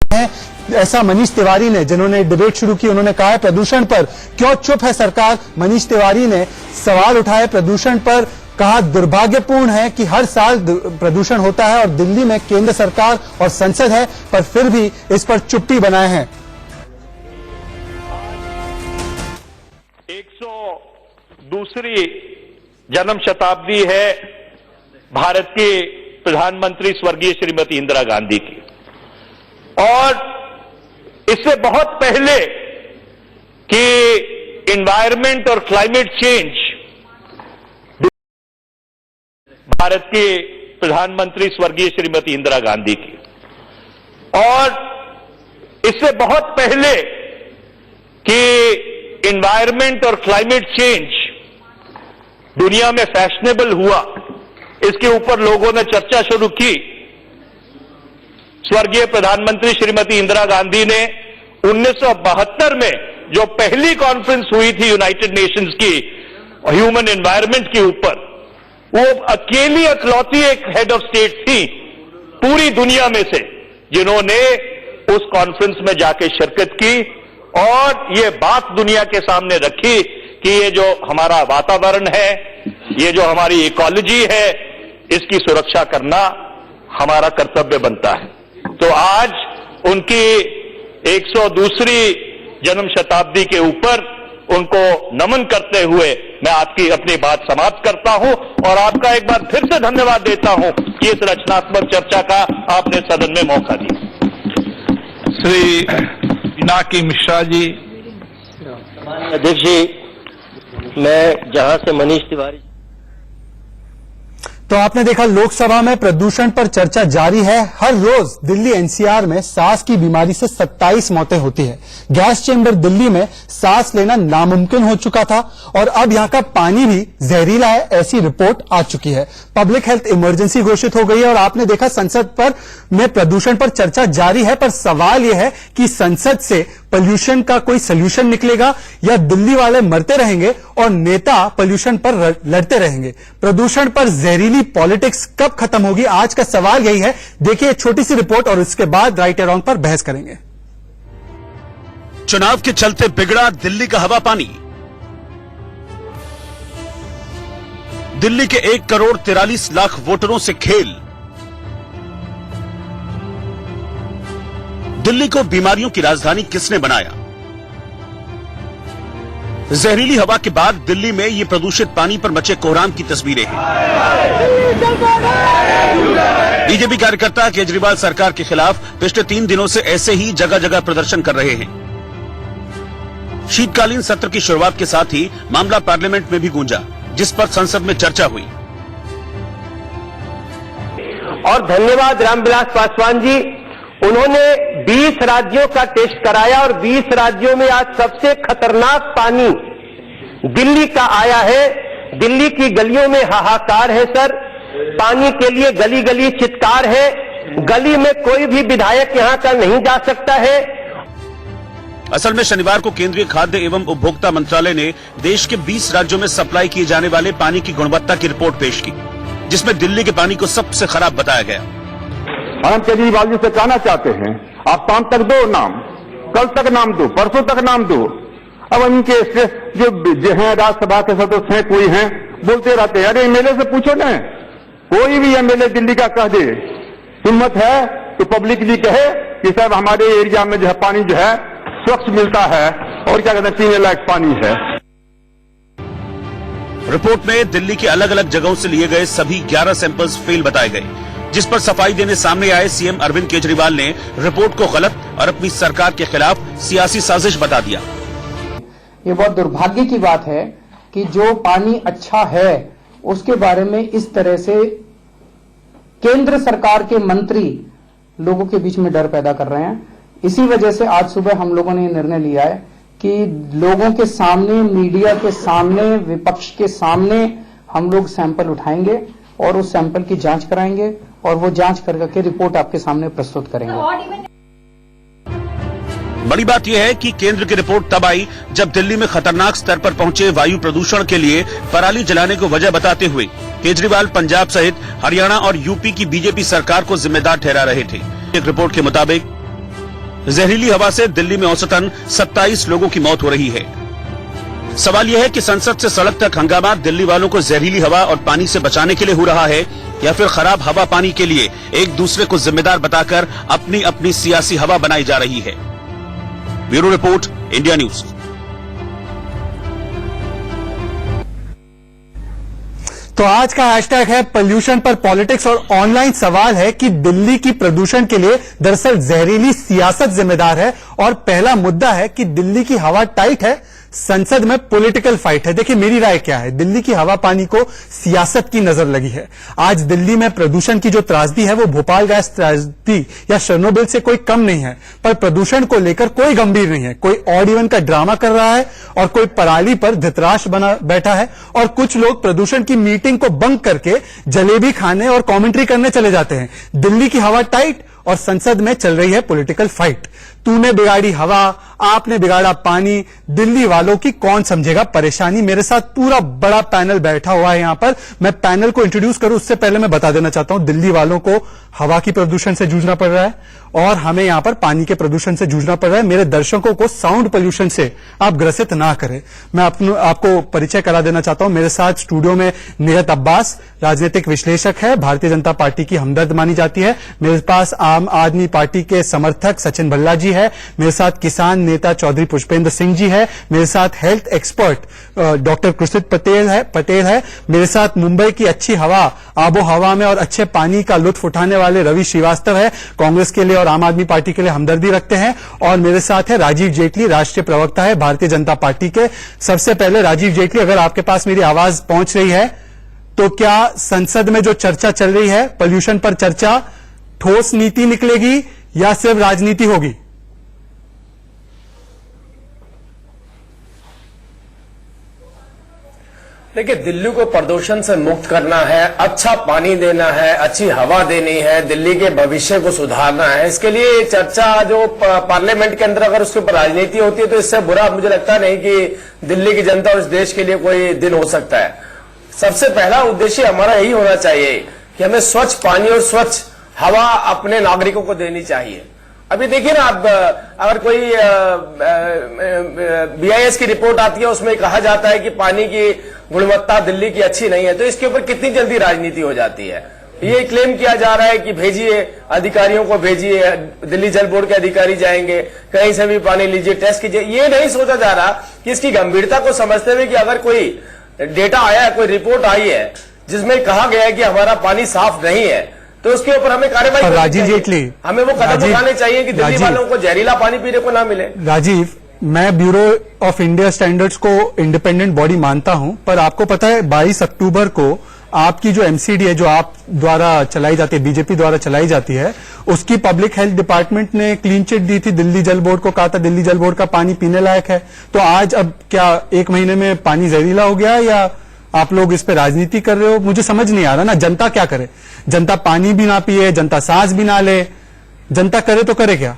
हैं। ऐसा मनीष तिवारी ने, जिन्होंने डिबेट शुरू की, उन्होंने कहा है प्रदूषण पर क्यों चुप है सरकार। मनीष तिवारी ने सवाल उठाए प्रदूषण पर, कहा दुर्भाग्यपूर्ण है कि हर साल प्रदूषण होता है और दिल्ली में केंद्र सरकार और संसद है पर फिर भी इस पर चुप्पी बनाए हैं। 102वीं जन्म शताब्दी है भारत के प्रधानमंत्री स्वर्गीय श्रीमती इंदिरा गांधी की, और इससे बहुत पहले कि एनवायरमेंट और क्लाइमेट चेंज भारत के प्रधानमंत्री स्वर्गीय श्रीमती इंदिरा गांधी की, और इससे बहुत पहले कि एनवायरमेंट और क्लाइमेट चेंज दुनिया में फैशनेबल हुआ, इसके ऊपर लोगों ने चर्चा शुरू की। स्वर्गीय प्रधानमंत्री श्रीमती इंदिरा गांधी ने 1972 में जो पहली कॉन्फ्रेंस हुई थी यूनाइटेड नेशंस की ह्यूमन एनवायरनमेंट के ऊपर, वो अकेली अकलौती एक हेड ऑफ स्टेट थी पूरी दुनिया में से जिन्होंने उस कॉन्फ्रेंस में जाके शिरकत की और ये बात दुनिया के सामने रखी कि ये जो हमारा वातावरण है, ये जो हमारी इकोलॉजी है, इसकी सुरक्षा करना हमारा कर्तव्य बनता है। तो आज उनकी 102वीं जन्म शताब्दी के ऊपर उनको नमन करते हुए मैं आपकी अपनी बात समाप्त करता हूं और आपका एक बार फिर से धन्यवाद देता हूं कि इस रचनात्मक चर्चा का आपने सदन में मौका दिया। श्री पिनाकी मिश्रा जी। अध्यक्ष जी, मैं जहां से मनीष तिवारी। तो आपने देखा लोकसभा में प्रदूषण पर चर्चा जारी है। हर रोज दिल्ली एनसीआर में सांस की बीमारी से 27 मौतें होती है। गैस चेंबर दिल्ली में सांस लेना नामुमकिन हो चुका था और अब यहां का पानी भी जहरीला है, ऐसी रिपोर्ट आ चुकी है। पब्लिक हेल्थ इमरजेंसी घोषित हो गई है और आपने देखा संसद में प्रदूषण पर चर्चा जारी है, पर सवाल यह है कि संसद से पोल्यूशन का कोई सोल्यूशन निकलेगा या दिल्ली वाले मरते रहेंगे और नेता पोल्यूशन पर लड़ते रहेंगे। प्रदूषण पर जहरीली पॉलिटिक्स कब खत्म होगी, आज का सवाल यही है। देखिए छोटी सी रिपोर्ट और उसके बाद राइट या रॉन्ग पर बहस करेंगे। चुनाव के चलते बिगड़ा दिल्ली का हवा पानी। दिल्ली के 1,43,00,000 वोटरों से खेल। दिल्ली को बीमारियों की राजधानी किसने बनाया? जहरीली हवा के बाद दिल्ली में ये प्रदूषित पानी पर मचे कोहराम की तस्वीरें हैं। बीजेपी कार्यकर्ता केजरीवाल सरकार के खिलाफ पिछले 3 दिनों से ऐसे ही जगह जगह प्रदर्शन कर रहे हैं। शीतकालीन सत्र की शुरुआत के साथ ही मामला पार्लियामेंट में भी गूंजा, जिस पर संसद में चर्चा हुई। और धन्यवाद रामविलास पासवान जी, उन्होंने 20 राज्यों का टेस्ट कराया और 20 राज्यों में आज सबसे खतरनाक पानी दिल्ली का आया है। दिल्ली की गलियों में हाहाकार है सर, पानी के लिए गली गली चित्कार है। गली में कोई भी विधायक यहां का नहीं जा सकता है। असल में शनिवार को केंद्रीय खाद्य एवं उपभोक्ता मंत्रालय ने देश के 20 राज्यों में सप्लाई किए जाने वाले पानी की गुणवत्ता की रिपोर्ट पेश की, जिसमें दिल्ली के पानी को सबसे खराब बताया गया। और हम केजरीवाल जी से कहना चाहते हैं, आप शाम तक दो नाम, कल तक नाम दो, परसों तक नाम दो। अब इनके जो हैं राज्यसभा के सदस्य हैं, कोई हैं, बोलते रहते हैं। अरे एमएलए से पूछो ना, कोई भी एमएलए दिल्ली का कह दे, हिम्मत है तो पब्लिकली कहे कि साहब हमारे एरिया में जो है पानी जो है स्वच्छ मिलता है और क्या कहते हैं पीने लायक पानी है। रिपोर्ट में दिल्ली के अलग अलग जगहों से लिए गए सभी 11 सैंपल्स फेल बताए गए, जिस पर सफाई देने सामने आए सीएम अरविंद केजरीवाल ने रिपोर्ट को गलत और अपनी सरकार के खिलाफ सियासी साजिश बता दिया। ये बहुत दुर्भाग्य की बात है कि जो पानी अच्छा है उसके बारे में इस तरह से केंद्र सरकार के मंत्री लोगों के बीच में डर पैदा कर रहे हैं। इसी वजह से आज सुबह हम लोगों ने निर्णय लिया है कि लोगों के सामने, मीडिया के सामने, विपक्ष के सामने हम लोग सैंपल उठाएंगे और उस सैंपल की जांच कराएंगे और वो जांच करके रिपोर्ट आपके सामने प्रस्तुत करेंगे। बड़ी बात यह है कि केंद्र की रिपोर्ट तब आई जब दिल्ली में खतरनाक स्तर पर पहुंचे वायु प्रदूषण के लिए पराली जलाने को वजह बताते हुए केजरीवाल पंजाब सहित हरियाणा और यूपी की बीजेपी सरकार को जिम्मेदार ठहरा रहे थे। एक रिपोर्ट के मुताबिक जहरीली हवा से दिल्ली में औसतन 27 लोगों की मौत हो रही है। सवाल यह है कि संसद से सड़क तक हंगामा दिल्ली वालों को जहरीली हवा और पानी से बचाने के लिए हो रहा है या फिर खराब हवा पानी के लिए एक दूसरे को जिम्मेदार बताकर अपनी अपनी सियासी हवा बनाई जा रही है। Bureau report, India news. तो आज का हैशटैग है पोल्यूशन पर पॉलिटिक्स और ऑनलाइन सवाल है कि दिल्ली की प्रदूषण के लिए दरअसल जहरीली सियासत जिम्मेदार है और पहला मुद्दा है कि दिल्ली की हवा टाइट है, संसद में पॉलिटिकल फाइट है। देखिए मेरी राय क्या है, दिल्ली की हवा पानी को सियासत की नजर लगी है। आज दिल्ली में प्रदूषण की जो त्रासदी है वो भोपाल गैस त्रासदी या शर्नोबिल से कोई कम नहीं है, पर प्रदूषण को लेकर कोई गंभीर नहीं है। कोई ऑड इवन का ड्रामा कर रहा है और कोई पराली पर धृतराष्ट्र बना बैठा है और कुछ लोग प्रदूषण की मीटिंग को बंक करके जलेबी खाने और कॉमेंट्री करने चले जाते हैं। दिल्ली की हवा टाइट और संसद में चल रही है पॉलिटिकल फाइट। तूने बिगाड़ी हवा, आपने बिगाड़ा पानी, दिल्ली वालों की कौन समझेगा परेशानी। मेरे साथ पूरा बड़ा पैनल बैठा हुआ है यहां पर। मैं पैनल को इंट्रोड्यूस करूं उससे पहले मैं बता देना चाहता हूं, दिल्ली वालों को हवा की प्रदूषण से जूझना पड़ रहा है और हमें यहां पर पानी के प्रदूषण से जूझना पड़ रहा है। मेरे दर्शकों को साउंड पोल्यूशन से आप ग्रसित ना करें। मैं आपको परिचय करा देना चाहता हूं। मेरे साथ स्टूडियो में नियत अब्बास राजनीतिक विश्लेषक है, भारतीय जनता पार्टी की हमदर्द मानी जाती है। मेरे पास आम आदमी पार्टी के समर्थक सचिन भल्ला जी है। मेरे साथ किसान नेता चौधरी पुष्पेंद्र सिंह जी है। मेरे साथ हेल्थ एक्सपर्ट डॉक्टर कृषित पटेल है। मेरे साथ मुंबई की अच्छी हवा, आबो हवा में और अच्छे पानी का लुत्फ उठाने वाले रवि श्रीवास्तव है, कांग्रेस के लिए और आम आदमी पार्टी के लिए हमदर्दी रखते हैं। और मेरे साथ है राजीव जेटली, राष्ट्रीय प्रवक्ता है भारतीय जनता पार्टी के। सबसे पहले राजीव जेटली, अगर आपके पास मेरी आवाज पहुंच रही है तो क्या संसद में जो चर्चा चल रही है पोल्यूशन पर चर्चा, ठोस नीति निकलेगी या सिर्फ राजनीति होगी? देखिए, दिल्ली को प्रदूषण से मुक्त करना है, अच्छा पानी देना है, अच्छी हवा देनी है, दिल्ली के भविष्य को सुधारना है। इसके लिए चर्चा जो पार्लियामेंट के अंदर अगर उसके ऊपर राजनीति होती है तो इससे बुरा मुझे लगता नहीं कि दिल्ली की जनता और इस देश के लिए कोई दिन हो सकता है। सबसे पहला उद्देश्य हमारा यही होना चाहिए कि हमें स्वच्छ पानी और स्वच्छ हवा अपने नागरिकों को देनी चाहिए। अभी देखिए ना, अब अगर कोई BIS की रिपोर्ट आती है उसमें कहा जाता है कि पानी की गुणवत्ता दिल्ली की अच्छी नहीं है, तो इसके ऊपर कितनी जल्दी राजनीति हो जाती है। ये क्लेम किया जा रहा है कि भेजिए अधिकारियों को, भेजिए, दिल्ली जल बोर्ड के अधिकारी जाएंगे, कहीं से भी पानी लीजिए, टेस्ट कीजिए। ये नहीं सोचा जा रहा कि इसकी गंभीरता को समझते हुए कि अगर कोई डेटा आया है, कोई रिपोर्ट आई है जिसमें कहा गया है कि हमारा पानी साफ नहीं है, तो उसके ऊपर हमें कार्रवाई करनी राजीव चाहिए। जेटली, हमें वो कदम उठाने चाहिए कि दिल्ली वालों को जहरीला पानी पीने को ना मिले। राजीव, मैं ब्यूरो ऑफ इंडिया स्टैंडर्ड्स को इंडिपेंडेंट बॉडी मानता हूं, पर आपको पता है 22 अक्टूबर को आपकी जो MCD है, जो आप द्वारा चलाई जाती है, बीजेपी द्वारा चलाई जाती है, उसकी पब्लिक हेल्थ डिपार्टमेंट ने क्लीन चिट दी थी दिल्ली जल बोर्ड को, कहा था दिल्ली जल बोर्ड का पानी पीने लायक है। तो आज अब क्या 1 महीने में पानी जहरीला हो गया या आप लोग इस पे राजनीति कर रहे हो? मुझे समझ नहीं आ रहा ना, जनता क्या करे? जनता पानी भी ना पिए, जनता सांस भी ना ले, जनता करे तो करे क्या?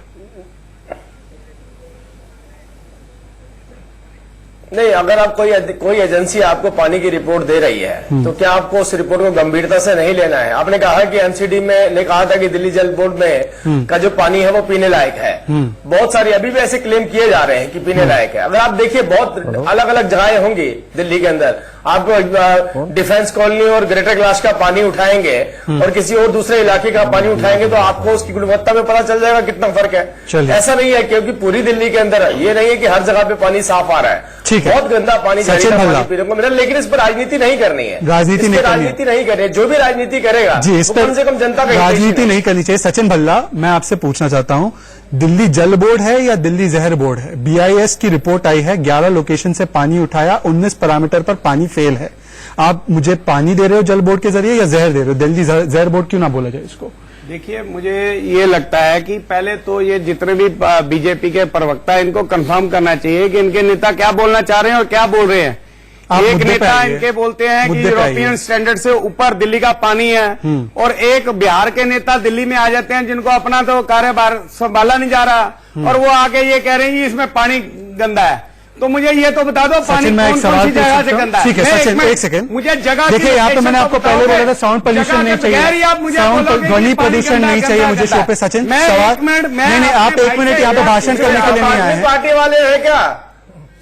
नहीं, अगर आप कोई एजेंसी आपको पानी की रिपोर्ट दे रही है तो क्या आपको उस रिपोर्ट को गंभीरता से नहीं लेना है? आपने कहा कि MCD में ने कहा था कि दिल्ली जल बोर्ड में का जो पानी है वो पीने लायक है। बहुत सारी अभी भी ऐसे क्लेम किए जा रहे हैं कि पीने लायक है। अगर आप देखिए, बहुत अलग अलग जगहें होंगी दिल्ली के अंदर, आप डिफेंस कॉलोनी और ग्रेटर कैलाश का पानी उठाएंगे और किसी और दूसरे इलाके का पानी उठाएंगे तो आपको उसकी गुणवत्ता में पता चल जाएगा कितना फर्क है। ऐसा नहीं है, क्योंकि पूरी दिल्ली के अंदर ये नहीं है कि हर जगह पे पानी साफ आ रहा है, बहुत गंदा पानी पीने को मिला। लेकिन इस पर राजनीति नहीं करनी है, राजनीति नहीं करनी है। जो भी राजनीति करेगा जी, इस पर कम से कम जनता का राजनीति नहीं करनी चाहिए। सचिन भल्ला, मैं आपसे पूछना चाहता हूं, दिल्ली जल बोर्ड है या दिल्ली जहर बोर्ड है? BIS की रिपोर्ट आई है, 11 लोकेशन से पानी उठाया, 19 पैरामीटर पर पानी फेल है। आप मुझे पानी दे रहे हो जल बोर्ड के जरिए या जहर दे रहे हो? दिल्ली जहर बोर्ड क्यों ना बोला जाए इसको? देखिए, मुझे ये लगता है कि पहले तो ये जितने भी बीजेपी के प्रवक्ता है इनको कंफर्म करना चाहिए कि इनके नेता क्या बोलना चाह रहे हैं और क्या बोल रहे हैं। एक नेता इनके बोलते हैं कि यूरोपियन स्टैंडर्ड से ऊपर दिल्ली का पानी है और एक बिहार के नेता दिल्ली में आ जाते हैं जिनको अपना तो कार्यभार संभाला नहीं जा रहा और वो आके ये कह रहे हैं कि इसमें पानी गंदा है। तो मुझे ये तो बता दो पानी सचिन, मैं एक कौन सवाल सी पूछ जगह सकता से हूं? गंदा है? ठीक है मैं सचिन, एक सेकंड मुझे जगह देखिए, यहाँ पे मैंने आपको पहले बोला था साउंड पोल्यूशन नहीं चाहिए, साउंड ध्वनि प्रदूषण नहीं चाहिए मुझे शो पे। सचिन सवाल नहीं, आप 1 मिनट यहाँ पे भाषण करने के लिए नहीं आए हैं। पार्टी वाले हैं क्या?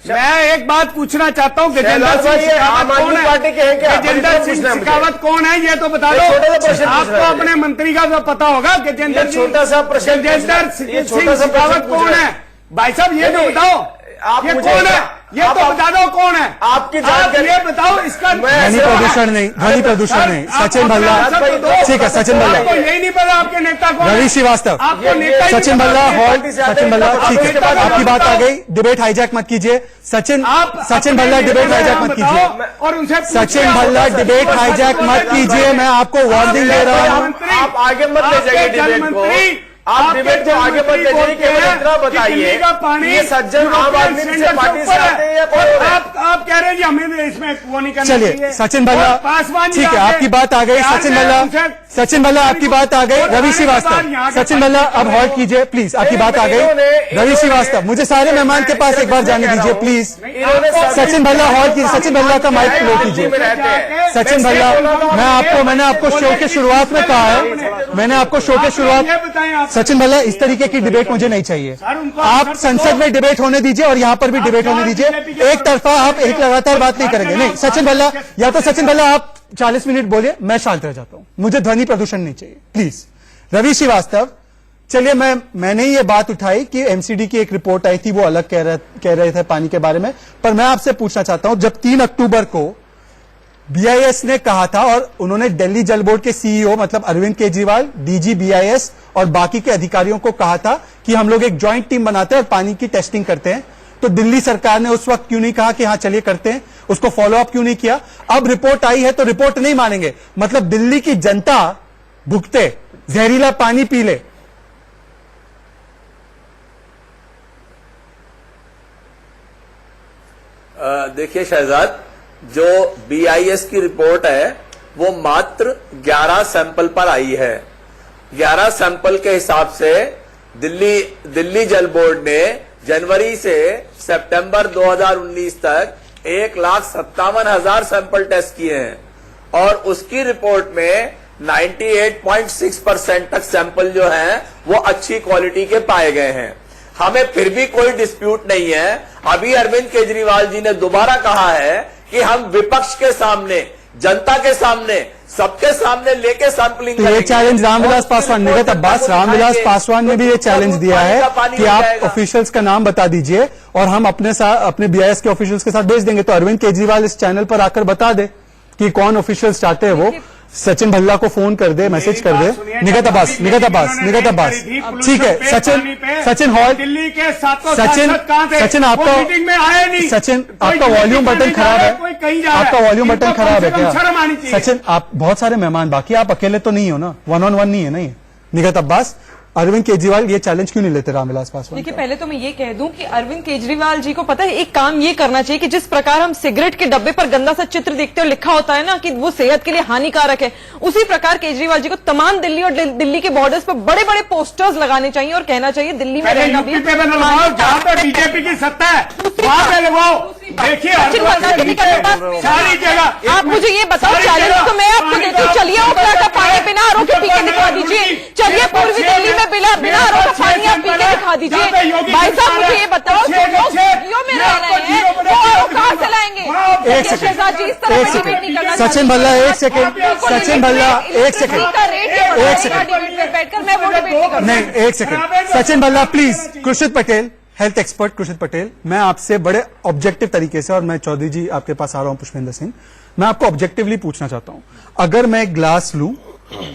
मैं एक बात पूछना चाहता हूँ, शहजाद भाई, ये आम आदमी पार्टी के हैं क्या? गजेंद्र सिंह शेखावत कौन है ये तो बता दो। छोटा सा प्रश्न आपको अपने मंत्री का तो पता होगा। गजेंद्र छोटा सा प्रश्न, गजेंद्र सिंह शेखावत कौन है? भाई साहब ये तो बताओ, आप ये मुझे कौन है? ये तो बता दो कौन है? आपकी आप ये बताओ इसका ध्वनि प्रदूषण नहीं, ध्वनि प्रदूषण नहीं। सचिन भल्ला, ठीक है सचिन भल्ला। आपको यही नहीं पता आपके नेता कौन है? रवि श्रीवास्तव, आपको नेता ही सचिन नहीं भल्ला पता। हॉल, सचिन भल्ला ठीक है, आपकी बात आ गई, डिबेट हाईजैक मत कीजिए। सचिन भल्ला डिबेट हाईजैक मत कीजिए। और उनसे सचिन भल्ला डिबेट हाईजैक मत कीजिए, मैं आपको वार्निंग दे रहा हूँ। आप आगे मत ले जाइए डिबेट को, आप डिबेट को आगे मत ले जाइए। केवल इतना बताइए कि ये सज्जन आम आदमी से पार्टी से आते हैं या कोई और है? आप कह रहे हैं कि हमें इसमें वो नहीं करना चाहिए। चलिए सचिन भल्ला, ठीक है आपकी बात आ गई। सचिन भल्ला आपकी बात आ गई। रवि श्रीवास्तव, सचिन भल्ला अब हॉल्ट कीजिए प्लीज, आपकी बात आ गई। रवि श्रीवास्तव, मुझे सारे मेहमान के पास एक बार जाने दीजिए प्लीज। सचिन भल्ला हॉल्ट कीजिए, सचिन भल्ला का माइक क्लो कीजिए। सचिन भल्ला, मैंने आपको शो के शुरुआत में कहा है, मैंने आपको शो के शुरुआत। सचिन भल्ला, इस तरीके की डिबेट मुझे नहीं चाहिए। आप संसद में डिबेट होने दीजिए और यहाँ पर भी डिबेट होने दीजिए। एक तरफा आप एक लगातार बात नहीं करेंगे। नहीं सचिन भल्ला, या तो सचिन भल्ला आप 40 मिनट बोलिए, मैं शांत रह जाता हूं। मुझे ध्वनि प्रदूषण नहीं चाहिए प्लीज। रवि श्रीवास्तव, चलिए मैंने ये बात उठाई कि एमसीडी की एक रिपोर्ट आई थी, वो अलग कह रहे थे पानी के बारे में, पर मैं आपसे पूछना चाहता हूं, जब 3 अक्टूबर को बीआईएस ने कहा था और उन्होंने दिल्ली जल बोर्ड के सीईओ मतलब अरविंद केजरीवाल, डीजी बीआईएस और बाकी के अधिकारियों को कहा था कि हम लोग एक ज्वाइंट टीम बनाते हैं और पानी की टेस्टिंग करते हैं, तो दिल्ली सरकार ने उस वक्त क्यों नहीं कहा कि हाँ चलिए करते हैं? उसको फॉलो अप क्यों नहीं किया? अब रिपोर्ट आई है तो रिपोर्ट नहीं मानेंगे, मतलब दिल्ली की जनता भुगते, जहरीला पानी पी ले। देखिए शहजाद, जो बीआईएस की रिपोर्ट है वो मात्र 11 सैंपल पर आई है। 11 सैंपल के हिसाब से दिल्ली जल बोर्ड ने जनवरी से सितंबर 2019 तक 1,57,000 सैंपल टेस्ट किए हैं और उसकी रिपोर्ट में 98.6% तक सैंपल जो हैं वो अच्छी क्वालिटी के पाए गए हैं। हमें फिर भी कोई डिस्प्यूट नहीं है। अभी अरविंद केजरीवाल जी ने दोबारा कहा है कि हम विपक्ष के सामने, जनता के सामने, सबके सामने लेके सैंपलिंग तो ये चैलेंज रामविलास पासवान, निगत अब्बास, रामविलास पासवान ने भी ये चैलेंज दिया है कि आप ऑफिशियल्स का नाम बता दीजिए और हम अपने बीआईएस के ऑफिशियल्स के साथ भेज देंगे। तो अरविंद केजरीवाल इस चैनल पर आकर बता दे कि कौन ऑफिशियल्स चाहते हैं वो। सचिन भल्ला को फोन कर दे, मैसेज कर दे। निगत अब्बास, ठीक है। सचिन हॉल, दिल्ली के सचिन आपका वॉल्यूम बटन खराब है, आपका वॉल्यूम बटन खराब है क्या? सचिन, आप बहुत सारे मेहमान बाकी, आप अकेले तो नहीं हो ना, 1-on-1 नहीं है। नहीं निगत अब्बास, अरविंद केजरीवाल ये चैलेंज क्यों नहीं लेते रामविलास पासवान? देखिए पहले तो मैं ये कह दूं कि अरविंद केजरीवाल जी को पता है एक काम ये करना चाहिए कि जिस प्रकार हम सिगरेट के डब्बे पर गंदा सा चित्र देखते हो लिखा होता है ना कि वो सेहत के लिए हानिकारक है, उसी प्रकार केजरीवाल जी को तमाम दिल्ली और दिल्ली के बॉर्डर्स पर बड़े बड़े पोस्टर्स लगाने चाहिए और कहना चाहिए दिल्ली में रहना भी जहां पर बीजेपी की सत्ता है वहां पे लगाओ। देखिए सारी जगह आप मुझे ये बताओ, चैलेंज तो मैं आपको देती हूँ। चलिए उपला का पानी बिना आरओ के पी के दिखा दीजिए। चलिए पूर्वी दिल्ली में बिना आरओ का पानी आप पी के दिखा दीजिए। भाई साहब मुझे ये बताओ, जो लोग दिल्लियों में रह रहे हैं वो आरओ कहाँ से लाएंगे? एक सेकंड, सचिन भल्ला एक सेकंड, सचिन भल्ला एक सेकंड, बैठकर मैं वो डिबेट कर नहीं, एक second. Sachin Bhalla please. Khurshid Patel, health expert Khurshid Patel, मैं आपसे बड़े ऑब्जेक्टिव तरीके से, और मैं चौधरी जी आपके पास आ रहा हूं, पुष्पेंद्र सिंह, मैं आपको ऑब्जेक्टिवली पूछना चाहता हूं, अगर मैं एक ग्लास लूं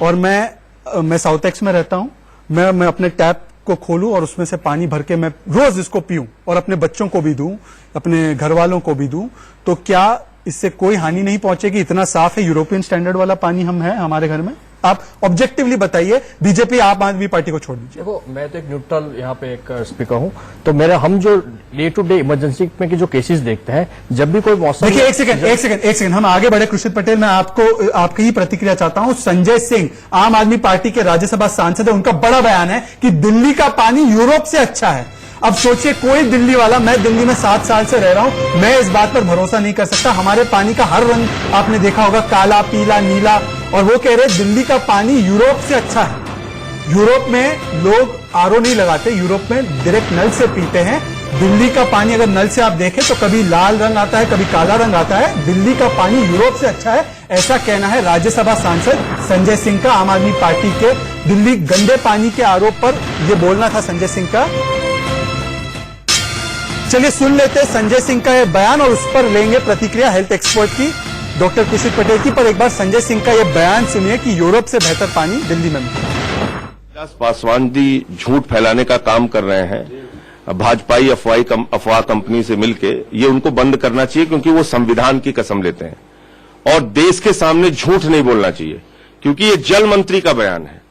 और मैं साउथ एक्स में रहता हूं, मैं अपने टैप को खोलूं और उसमें से पानी भर के मैं रोज इसको पीऊं और अपने बच्चों को भी दूं, अपने घर वालों को भी दूं, तो क्या इससे कोई हानि नहीं पहुंचेगी? इतना साफ है, यूरोपियन स्टैंडर्ड वाला पानी हम है हमारे घर में। आप ऑब्जेक्टिवली बताइए, बीजेपी आप आदमी पार्टी को छोड़ दीजिए। देखो मैं तो एक न्यूट्रल यहाँ पे एक स्पीकर हूँ, तो हम जो डे टू डे इमरजेंसी में के जो केसेस देखते हैं, जब भी कोई मौसम, देखिए एक सेकंड हम आगे बढ़े। खुर्शीद पटेल, मैं आपकी ही प्रतिक्रिया चाहता हूं। संजय सिंह आम आदमी पार्टी के राज्यसभा सांसद है, उनका बड़ा बयान है कि दिल्ली का पानी यूरोप से अच्छा है। अब सोचिए कोई दिल्ली वाला, मैं दिल्ली में 7 साल से रह रहा हूं, मैं इस बात पर भरोसा नहीं कर सकता। हमारे पानी का हर रंग आपने देखा होगा, काला, पीला, नीला, और वो कह रहे दिल्ली का पानी यूरोप से अच्छा है। यूरोप में लोग आरओ नहीं लगाते, यूरोप में डायरेक्ट नल से पीते हैं। दिल्ली का पानी अगर नल से आप देखें तो कभी लाल रंग आता है, कभी काला रंग आता है। दिल्ली का पानी यूरोप से अच्छा है, ऐसा कहना है राज्यसभा सांसद संजय सिंह का, आम आदमी पार्टी के। दिल्ली गंदे पानी के आरोप पर यह बोलना था संजय सिंह का। चलिए सुन लेते हैं संजय सिंह का यह बयान और उस पर लेंगे प्रतिक्रिया हेल्थ एक्सपर्ट की, डॉक्टर कुशित पटेल की। पर एक बार संजय सिंह का यह बयान सुनिए कि यूरोप से बेहतर पानी दिल्ली में मिलता है। पासवान जी झूठ फैलाने का काम कर रहे हैं, भाजपाई अफवाह कंपनी से मिलके। ये उनको बंद करना चाहिए, क्योंकि वो संविधान की कसम लेते हैं और देश के सामने झूठ नहीं बोलना चाहिए, क्योंकि ये जल मंत्री का बयान है।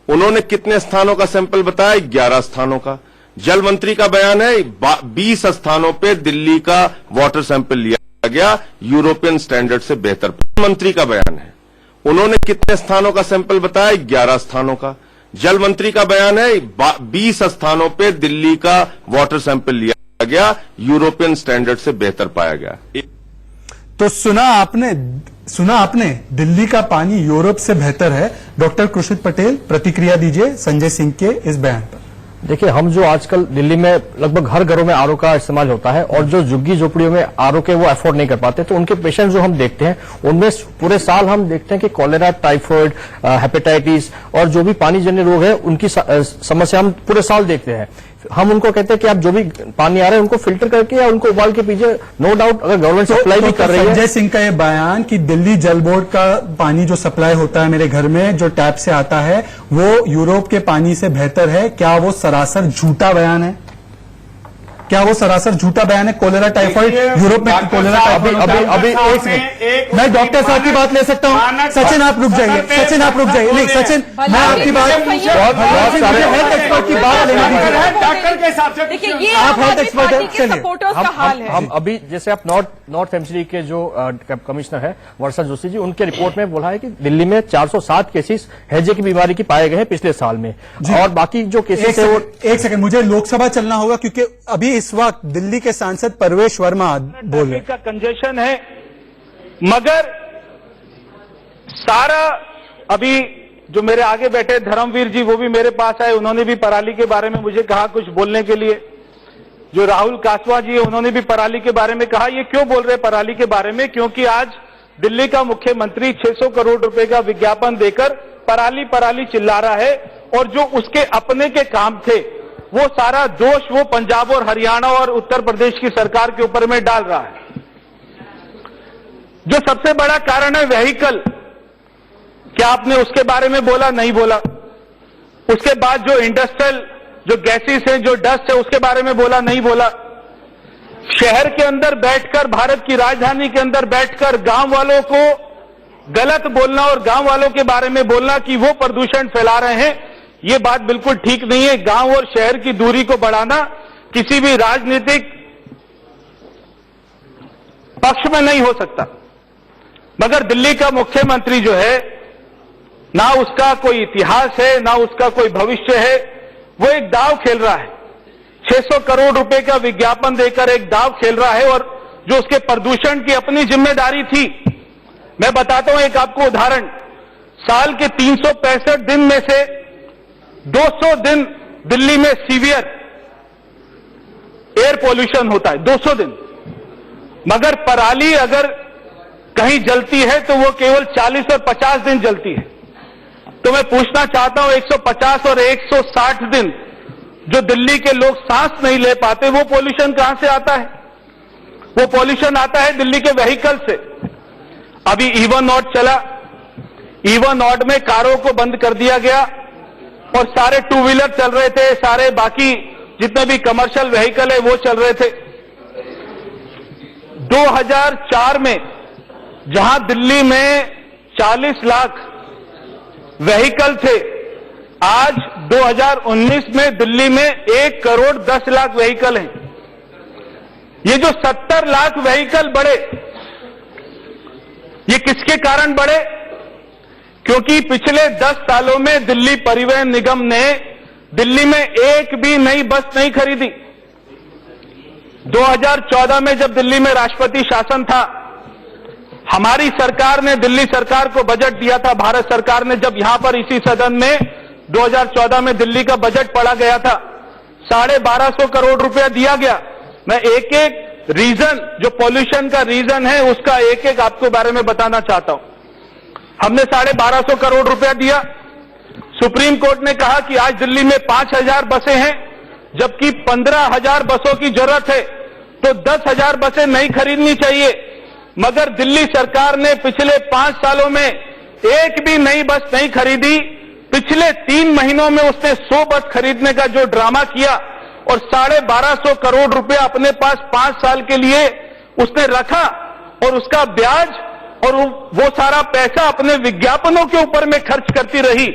उन्होंने कितने स्थानों का सैंपल बताया? 11 स्थानों का। जल मंत्री का बयान है 20 स्थानों पे दिल्ली का वाटर सैंपल लिया गया यूरोपियन स्टैंडर्ड से बेहतर। मंत्री का बयान है, उन्होंने कितने स्थानों का सैंपल बताया? 11 स्थानों का। जल मंत्री का बयान है 20 स्थानों पे दिल्ली का वाटर सैंपल लिया गया, यूरोपियन स्टैंडर्ड से बेहतर पाया गया। तो सुना आपने दिल्ली का पानी यूरोप से बेहतर है। डॉक्टर कुशित पटेल प्रतिक्रिया दीजिए संजय सिंह के इस बयान पर। देखिए, हम जो आजकल दिल्ली में लगभग हर घरों में आरओ का इस्तेमाल होता है और जो झुग्गी झोपड़ियों में आरओ के वो अफोर्ड नहीं कर पाते, तो उनके पेशेंट जो हम देखते हैं उनमें पूरे साल हम देखते हैं कि कॉलेरा, टाइफाइड, हेपेटाइटिस और जो भी पानी जन्य रोग है उनकी समस्या हम पूरे साल देखते हैं। हम उनको कहते हैं कि आप जो भी पानी आ रहा है उनको फिल्टर करके या उनको उबाल के पीजिए। नो डाउट अगर गवर्नमेंट सप्लाई भी कर रही है। संजय सिंह का यह बयान कि दिल्ली जल बोर्ड का पानी जो सप्लाई होता है मेरे घर में, जो टैप से आता है, वो यूरोप के पानी से बेहतर है, क्या वो सरासर झूठा बयान है? क्या वो सरासर झूठा बयान है? कोलेरा, टाइफाइड यूरोप में कोलेरा, अभी एक सेकंड, मैं डॉक्टर साहब की बात ले सकता हूं? सचिन आप रुक जाइए, सचिन आप रुक जाइए। नहीं सचिन, मैं आपकी बात हेल्थ एक्सपर्ट की बात लेना डॉक्टर के हिसाब से देखिए, ये आप हेल्थ एक्सपर्ट हैं। सपोर्टर्स का हाल है। हम अभी जैसे आप नॉर्थ एमसीडी के जो कमिश्नर है वर्षा जोशी जी, उनके रिपोर्ट में बोला है कि दिल्ली में 407 केसेस हैजे की बीमारी की पाए गए हैं पिछले साल में, और बाकी जो केसेस है वो। एक सेकंड, मुझे लोकसभा चलना होगा क्योंकि अभी इस वक्त दिल्ली के सांसद परवेश वर्मा बोल रहे हैं। का कंजेशन है, मगर सारा अभी जो मेरे आगे बैठे धर्मवीर जी वो भी मेरे पास आए, उन्होंने भी पराली के बारे में मुझे कहा कुछ बोलने के लिए। जो राहुल कासवा जी है उन्होंने भी पराली के बारे में कहा। ये क्यों बोल रहे पराली के बारे में? क्योंकि आज दिल्ली का मुख्यमंत्री 600 करोड़ रुपए का विज्ञापन देकर पराली पराली चिल्ला रहा है, और जो उसके अपने के काम थे वो सारा दोष वो पंजाब और हरियाणा और उत्तर प्रदेश की सरकार के ऊपर में डाल रहा है। जो सबसे बड़ा कारण है व्हीकल, क्या आपने उसके बारे में बोला? नहीं बोला। उसके बाद जो इंडस्ट्रियल जो गैसेस हैं, जो डस्ट है, उसके बारे में बोला? नहीं बोला। शहर के अंदर बैठकर, भारत की राजधानी के अंदर बैठकर गांव वालों को गलत बोलना और गांव वालों के बारे में बोलना कि वो प्रदूषण फैला रहे हैं, ये बात बिल्कुल ठीक नहीं है। गांव और शहर की दूरी को बढ़ाना किसी भी राजनीतिक पक्ष में नहीं हो सकता। मगर दिल्ली का मुख्यमंत्री जो है, ना उसका कोई इतिहास है, ना उसका कोई भविष्य है, वो एक दांव खेल रहा है। 600 करोड़ रुपए का विज्ञापन देकर एक दांव खेल रहा है, और जो उसके प्रदूषण की अपनी जिम्मेदारी थी। मैं बताता हूं एक आपको उदाहरण। साल के 365 दिन में से 200 दिन दिल्ली में सीवियर एयर पोल्यूशन होता है, 200 दिन। मगर पराली अगर कहीं जलती है तो वो केवल 40 और 50 दिन जलती है। तो मैं पूछना चाहता हूं, 150 और 160 दिन जो दिल्ली के लोग सांस नहीं ले पाते, वो पोल्यूशन कहां से आता है? वो पोल्यूशन आता है दिल्ली के व्हीकल से। अभी ईवन नॉट चला, ईवन नॉट में कारों को बंद कर दिया गया और सारे टू व्हीलर चल रहे थे, सारे बाकी जितने भी कमर्शियल व्हीकल है वो चल रहे थे। 2004 में जहां दिल्ली में 40 लाख व्हीकल थे, आज 2019 में दिल्ली में 1 करोड़ 10 लाख व्हीकल हैं। ये जो 70 लाख व्हीकल बढ़े, ये किसके कारण बढ़े? क्योंकि पिछले 10 सालों में दिल्ली परिवहन निगम ने दिल्ली में एक भी नई बस नहीं खरीदी। 2014 में जब दिल्ली में राष्ट्रपति शासन था, हमारी सरकार ने दिल्ली सरकार को बजट दिया था। भारत सरकार ने जब यहां पर इसी सदन में 2014 में दिल्ली का बजट पढ़ा गया था, 1250 करोड़ रुपया दिया गया। मैं एक एक रीजन, जो पॉल्यूशन का रीजन है, उसका एक एक आपको बारे में बताना चाहता हूं। हमने 1250 करोड़ रुपया दिया। सुप्रीम कोर्ट ने कहा कि आज दिल्ली में 5000 बसें हैं, जबकि 15,000 बसों की जरूरत है, तो 10,000 बसें नहीं खरीदनी चाहिए। मगर दिल्ली सरकार ने पिछले 5 सालों में एक भी नई बस नहीं खरीदी। पिछले 3 महीनों में उसने 100 बस खरीदने का जो ड्रामा किया और 1250 करोड़ रुपया अपने पास 5 साल के लिए उसने रखा, और उसका ब्याज और वो सारा पैसा अपने विज्ञापनों के ऊपर में खर्च करती रही।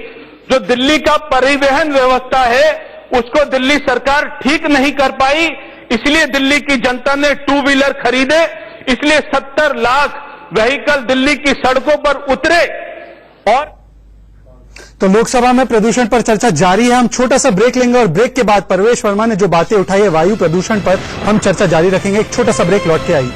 जो दिल्ली का परिवहन व्यवस्था है, उसको दिल्ली सरकार ठीक नहीं कर पाई। इसलिए दिल्ली की जनता ने 2 व्हीलर खरीदे, इसलिए 70 लाख व्हीकल दिल्ली की सड़कों पर उतरे। और तो लोकसभा में प्रदूषण पर चर्चा जारी है। हम छोटा सा ब्रेक लेंगे और ब्रेक के बाद परवेश वर्मा ने जो बातें उठाई है वायु प्रदूषण पर, हम चर्चा जारी रखेंगे। एक छोटा सा ब्रेक, लौट के आइए।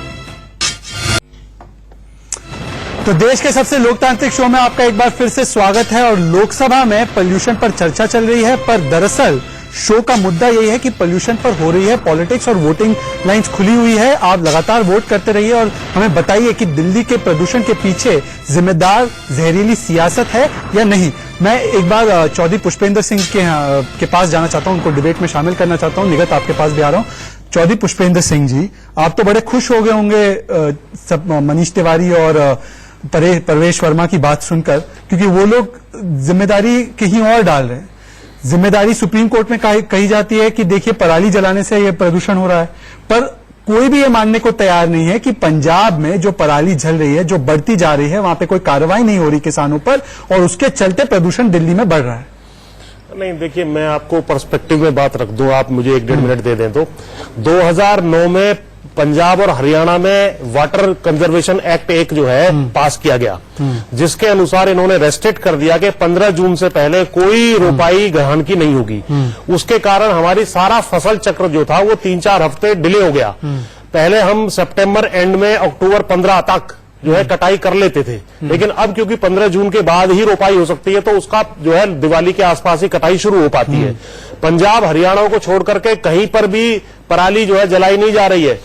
तो देश के सबसे लोकतांत्रिक शो में आपका एक बार फिर से स्वागत है। और लोकसभा में पोल्यूशन पर चर्चा चल रही है, पर दरअसल शो का मुद्दा यही है कि पोल्यूशन पर हो रही है पॉलिटिक्स और वोटिंग लाइंस खुली हुई है। आप लगातार वोट करते रहिए और हमें बताइए कि दिल्ली के प्रदूषण के पीछे जिम्मेदार जहरीली सियासत है या नहीं। मैं एक बार चौधरी पुष्पेंद्र सिंह के पास जाना चाहता हूं, उनको डिबेट में शामिल करना चाहता हूं। निगत, आपके पास भी आ रहा हूं। चौधरी पुष्पेंद्र सिंह जी, आप तो बड़े खुश हो गए होंगे सब मनीष तिवारी और परवेश वर्मा की बात सुनकर, क्योंकि वो लोग जिम्मेदारी कहीं और डाल रहे हैं। जिम्मेदारी सुप्रीम कोर्ट में कही जाती है कि देखिए पराली जलाने से ये प्रदूषण हो रहा है, पर कोई भी ये मानने को तैयार नहीं है कि पंजाब में जो पराली जल रही है, जो बढ़ती जा रही है, वहां पे कोई कार्रवाई नहीं हो रही किसानों पर, और उसके चलते प्रदूषण दिल्ली में बढ़ रहा है। नहीं, देखिए, मैं आपको पर्सपेक्टिव में बात रख दूं, आप मुझे 1-1.5 मिनट दे दें तो 2009 में पंजाब और हरियाणा में वाटर कंजर्वेशन एक्ट एक जो है पास किया गया, जिसके अनुसार इन्होंने रेस्ट्रिक्ट कर दिया कि 15 जून से पहले कोई रोपाई गहन की नहीं होगी। उसके कारण हमारी सारा फसल चक्र जो था वो 3-4 हफ्ते डिले हो गया। पहले हम सितंबर एंड में अक्टूबर 15 तक जो है कटाई कर लेते थे, लेकिन अब क्योंकि 15 जून के बाद ही रोपाई हो सकती है, तो उसका जो है दिवाली के आसपास ही कटाई शुरू हो पाती है। पंजाब हरियाणा को छोड़ करके कहीं पर भी पराली जो है जलाई नहीं जा रही है,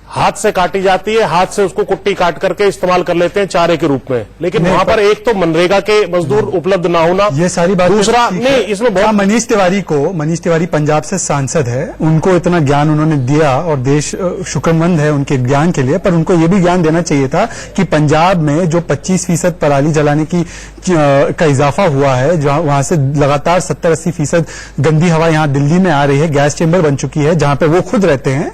हाथ से काटी जाती है, हाथ से उसको कुट्टी काट करके इस्तेमाल कर लेते हैं चारे के रूप में। लेकिन वहां पर एक तो मनरेगा के मजदूर उपलब्ध ना होना, ये सारी बात, दूसरा नहीं, इसमें बहुत मनीष तिवारी पंजाब से सांसद है, उनको इतना ज्ञान उन्होंने दिया और देश शुक्रमंद है उनके ज्ञान के लिए, पर उनको ये भी ज्ञान देना चाहिए था कि पंजाब में जो 25% पराली जलाने का इजाफा हुआ है, जहां वहां से लगातार 70-80% गंदी हवा यहां दिल्ली में आ रही है, गैस चेंबर बन चुकी है जहां पे वो खुद रहते हैं,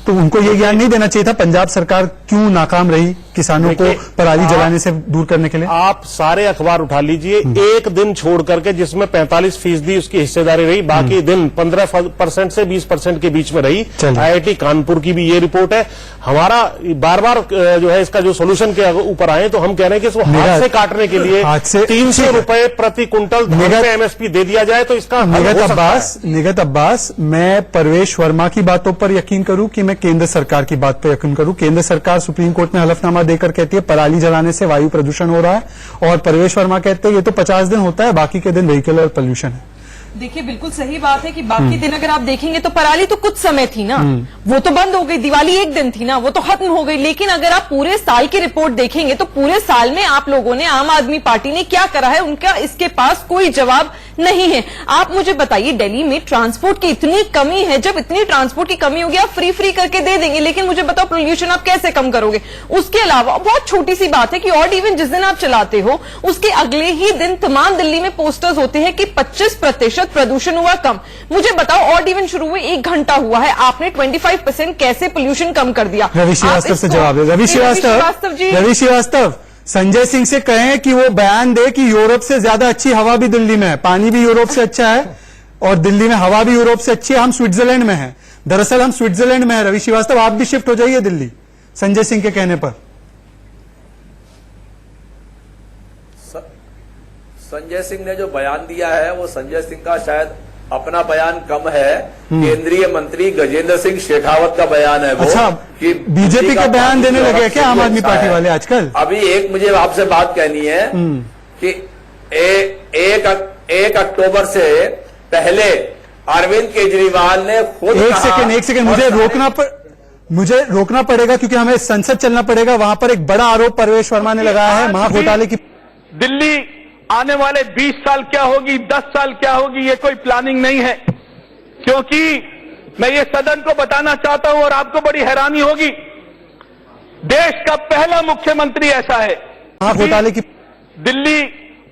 तो उनको ये ज्ञान नहीं देना चाहिए था। पंजाब सरकार क्यों नाकाम रही किसानों को पराली जलाने से दूर करने के लिए? आप सारे अखबार उठा लीजिए, एक दिन छोड़ करके जिसमें 45% उसकी हिस्सेदारी रही, बाकी दिन 15% से 20% के बीच में रही। IIT कानपुर की भी ये रिपोर्ट है। हमारा बार बार जो है इसका जो सोल्यूशन के ऊपर आए, तो हम कह रहे हैं कि इसको हाथ से काटने के लिए 300 रुपए प्रति कुंटल MSP दे दिया जाए, तो इसका निगत अब्बास, मैं परवेश वर्मा की बातों पर यकीन करूं कि मैं केंद्र सरकार की बात पर यकीन करूं? केंद्र सरकार सुप्रीम कोर्ट में हलफनामा देकर कहती है पराली जलाने से वायु प्रदूषण हो रहा है, और परवेश वर्मा कहते हैं ये तो 50 दिन होता है, बाकी के दिन व्हीकल पोल्यूशन है। देखिए, बिल्कुल सही बात है कि बाकी दिन अगर आप देखेंगे तो पराली तो कुछ समय थी ना, वो तो बंद हो गई। दिवाली एक दिन थी ना, वो तो खत्म हो गई। लेकिन अगर आप पूरे साल की रिपोर्ट देखेंगे तो पूरे साल में आप लोगों ने, आम आदमी पार्टी ने क्या करा है, उनका इसके पास कोई जवाब नहीं है। आप मुझे बताइए, दिल्ली में ट्रांसपोर्ट की इतनी कमी है, जब इतनी ट्रांसपोर्ट की कमी होगी आप फ्री करके दे देंगे, लेकिन मुझे बताओ पोल्यूशन आप कैसे कम करोगे? उसके अलावा बहुत छोटी सी बात है कि ऑड इवन जिस दिन आप चलाते हो उसके अगले ही दिन तमाम दिल्ली में पोस्टर्स होते हैं कि 25% प्रदूषण हुआ कम। मुझे बताओ, ऑड इवन शुरू हुए 1 घंटा हुआ है, आपने 25% कैसे पोल्यूशन कम कर दिया? रवि श्रीवास्तव से जवाब है। रवि श्रीवास्तव, संजय सिंह से कहें कि वो बयान दे कि यूरोप से ज्यादा अच्छी हवा भी दिल्ली में है, पानी भी यूरोप से अच्छा है और दिल्ली में हवा भी यूरोप से अच्छी है। हम स्विट्जरलैंड में हैं, दरअसल हम स्विट्जरलैंड में हैं। रवि श्रीवास्तव, आप भी शिफ्ट हो जाइए दिल्ली संजय सिंह के कहने पर। संजय सिंह ने जो बयान दिया है वो संजय सिंह का शायद अपना बयान कम है, केंद्रीय मंत्री गजेंद्र सिंह शेखावत का बयान है वो। अच्छा, कि बीजेपी के बयान देने लगे क्या आम आदमी पार्टी वाले आजकल? अभी एक मुझे आपसे बात कहनी है कि 1 अक्टूबर से पहले अरविंद केजरीवाल ने खुद एक सेकंड मुझे रोकना पड़ेगा क्योंकि हमें संसद चलना पड़ेगा। वहां पर एक बड़ा आरोप परवेश वर्मा ने लगाया है महाघोटाले की। दिल्ली आने वाले 20 साल क्या होगी, 10 साल क्या होगी, ये कोई प्लानिंग नहीं है। क्योंकि मैं ये सदन को बताना चाहता हूं और आपको बड़ी हैरानी होगी, देश का पहला मुख्यमंत्री ऐसा है। महाघोटाले की दिल्ली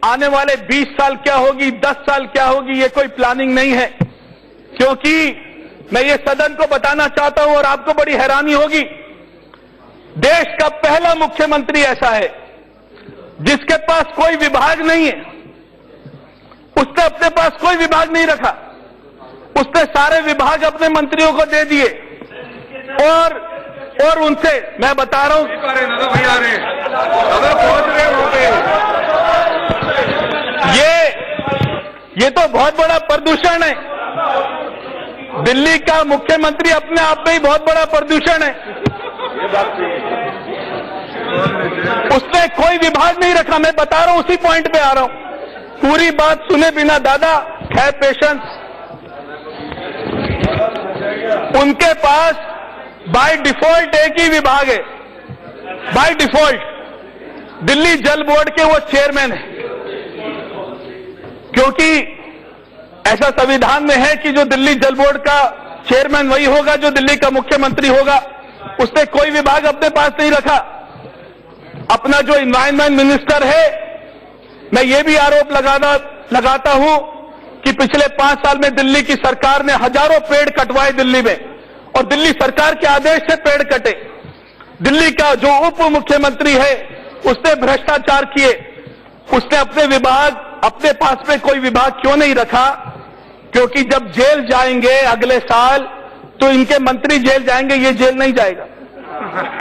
आने वाले 20 साल क्या होगी, 10 साल क्या होगी, ये कोई प्लानिंग नहीं है। क्योंकि मैं ये सदन को बताना चाहता हूं और आपको बड़ी हैरानी होगी, देश का पहला मुख्यमंत्री ऐसा है जिसके पास कोई विभाग नहीं है। उसने अपने पास कोई विभाग नहीं रखा, उसने सारे विभाग अपने मंत्रियों को दे दिए और उनसे मैं बता रहा हूं, ये तो बहुत बड़ा प्रदूषण है। दिल्ली का मुख्यमंत्री अपने आप में ही बहुत बड़ा प्रदूषण है। उसने कोई विभाग नहीं रखा। मैं बता रहा हूं, उसी पॉइंट पे आ रहा हूं। पूरी बात सुने बिना दादा, है पेशेंस। उनके पास बाय डिफॉल्ट एक ही विभाग है, बाय डिफॉल्ट दिल्ली जल बोर्ड के वो चेयरमैन है। क्योंकि ऐसा संविधान में है कि जो दिल्ली जल बोर्ड का चेयरमैन वही होगा जो दिल्ली का मुख्यमंत्री होगा। उसने कोई विभाग अपने पास नहीं रखा। अपना जो इन्वायरमेंट मिनिस्टर है, मैं ये भी आरोप लगाता हूं कि पिछले 5 साल में दिल्ली की सरकार ने हजारों पेड़ कटवाए दिल्ली में, और दिल्ली सरकार के आदेश से पेड़ कटे। दिल्ली का जो उप मुख्यमंत्री है उसने भ्रष्टाचार किए। उसने अपने विभाग, अपने पास में कोई विभाग क्यों नहीं रखा? क्योंकि जब जेल जाएंगे अगले साल तो इनके मंत्री जेल जाएंगे, ये जेल नहीं जाएगा।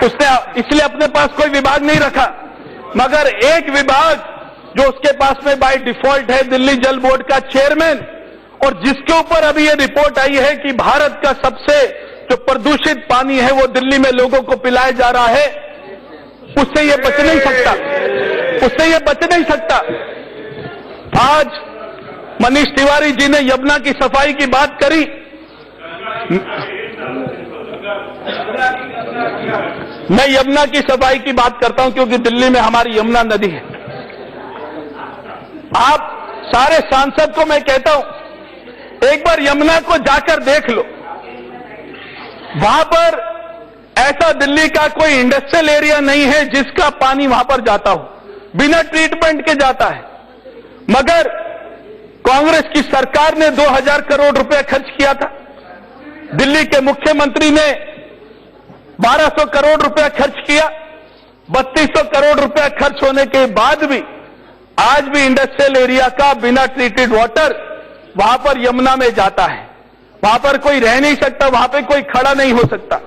उसने इसलिए अपने पास कोई विभाग नहीं रखा। मगर एक विभाग जो उसके पास में बाय डिफॉल्ट है, दिल्ली जल बोर्ड का चेयरमैन, और जिसके ऊपर अभी ये रिपोर्ट आई है कि भारत का सबसे जो प्रदूषित पानी है वो दिल्ली में लोगों को पिलाया जा रहा है, उससे ये बच नहीं सकता, उससे ये बच नहीं सकता। आज मनीष तिवारी जी ने यमुना की सफाई की बात करी। मैं यमुना की सफाई की बात करता हूं क्योंकि दिल्ली में हमारी यमुना नदी है। आप सारे सांसद को मैं कहता हूं, एक बार यमुना को जाकर देख लो। वहां पर ऐसा दिल्ली का कोई इंडस्ट्रियल एरिया नहीं है जिसका पानी वहां पर जाता हो, बिना ट्रीटमेंट के जाता है। मगर कांग्रेस की सरकार ने 2000 करोड़ रुपए खर्च किया था। दिल्ली के मुख्यमंत्री ने 1200 करोड़ रुपया खर्च किया। 3200 करोड़ रुपया खर्च होने के बाद भी आज भी इंडस्ट्रियल एरिया का बिना ट्रीटेड वाटर वहां पर यमुना में जाता है। वहां पर कोई रह नहीं सकता, वहां पर कोई खड़ा नहीं हो सकता।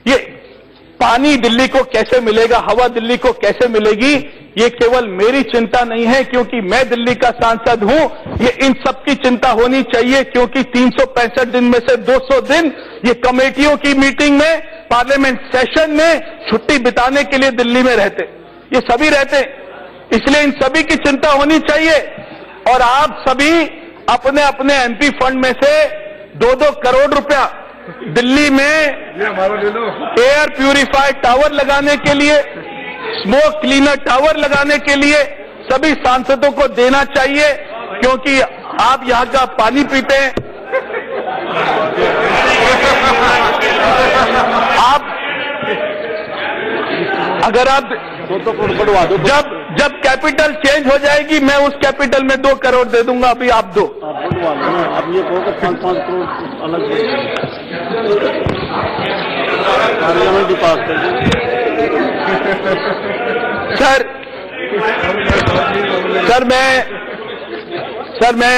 ये पानी दिल्ली को कैसे मिलेगा, हवा दिल्ली को कैसे मिलेगी, ये केवल मेरी चिंता नहीं है क्योंकि मैं दिल्ली का सांसद हूं। ये इन सबकी चिंता होनी चाहिए क्योंकि 365 दिन में से 200 दिन ये कमेटियों की मीटिंग में, पार्लियामेंट सेशन में छुट्टी बिताने के लिए दिल्ली में रहते, ये सभी रहते। इसलिए इन सभी की चिंता होनी चाहिए। और आप सभी अपने अपने एमपी फंड में से 2-2 करोड़ रुपया दिल्ली में एयर प्यूरिफायर टावर लगाने के लिए, स्मोक क्लीनर टावर लगाने के लिए सभी सांसदों को देना चाहिए क्योंकि आप यहां का पानी पीते हैं। आप अगर आप जब कैपिटल चेंज हो जाएगी मैं उस कैपिटल में 2 करोड़ दे दूंगा, अभी आप दो। अब ये 5-5 करोड़ अलग पार्लियामेंट ही पास कर। सर मैं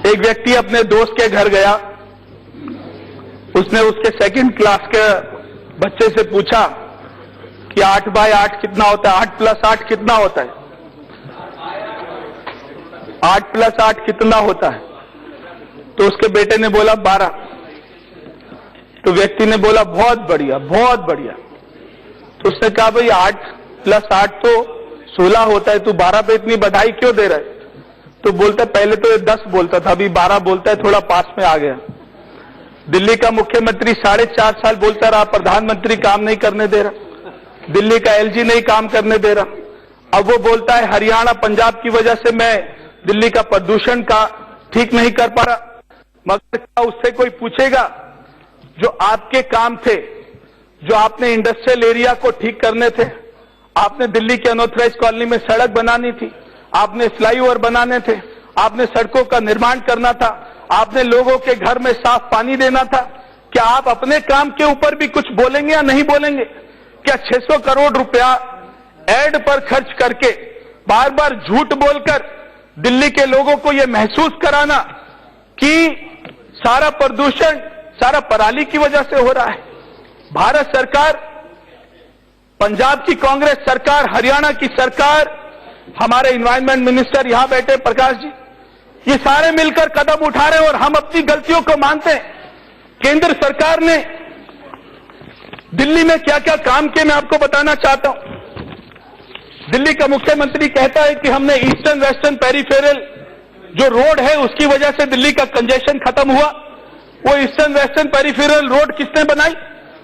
एक व्यक्ति अपने दोस्त के घर गया। उसने उसके 2nd क्लास के बच्चे से पूछा कि 8 बाय 8 कितना होता है, 8 + 8 कितना होता है। 8 + 8 कितना होता है? तो उसके बेटे ने बोला 12। तो व्यक्ति ने बोला बहुत बढ़िया, बहुत बढ़िया। तो उसने कहा भाई 8 + 8 तो 16 होता है, तू 12 पे इतनी बधाई क्यों दे रहा है? तो बोलता पहले तो ये 10 बोलता था, अभी 12 बोलता है, थोड़ा पास में आ गया। दिल्ली का मुख्यमंत्री 4.5 साल बोलता रहा प्रधानमंत्री काम नहीं करने दे रहा, दिल्ली का एलजी नहीं काम करने दे रहा। अब वो बोलता है हरियाणा पंजाब की वजह से मैं दिल्ली का प्रदूषण का ठीक नहीं कर पा रहा। मगर क्या उससे कोई पूछेगा जो आपके काम थे, जो आपने इंडस्ट्रियल एरिया को ठीक करने थे, आपने दिल्ली के अनऑथराइज कॉलोनी में सड़क बनानी थी, आपने फ्लाईओवर बनाने थे, आपने सड़कों का निर्माण करना था, आपने लोगों के घर में साफ पानी देना था। क्या आप अपने काम के ऊपर भी कुछ बोलेंगे या नहीं बोलेंगे? क्या 600 करोड़ रुपया एड पर खर्च करके बार बार झूठ बोलकर दिल्ली के लोगों को यह महसूस कराना कि सारा प्रदूषण सारा पराली की वजह से हो रहा है? भारत सरकार, पंजाब की कांग्रेस सरकार, हरियाणा की सरकार, हमारे इन्वायरमेंट मिनिस्टर यहां बैठे प्रकाश जी, ये सारे मिलकर कदम उठा रहे हैं और हम अपनी गलतियों को मानते हैं। केंद्र सरकार ने दिल्ली में क्या क्या काम किए मैं आपको बताना चाहता हूं। दिल्ली का मुख्यमंत्री कहता है कि हमने ईस्टर्न वेस्टर्न पेरिफेरल जो रोड है उसकी वजह से दिल्ली का कंजेशन खत्म हुआ। वो ईस्टर्न वेस्टर्न पेरिफेरल रोड किसने बनाई?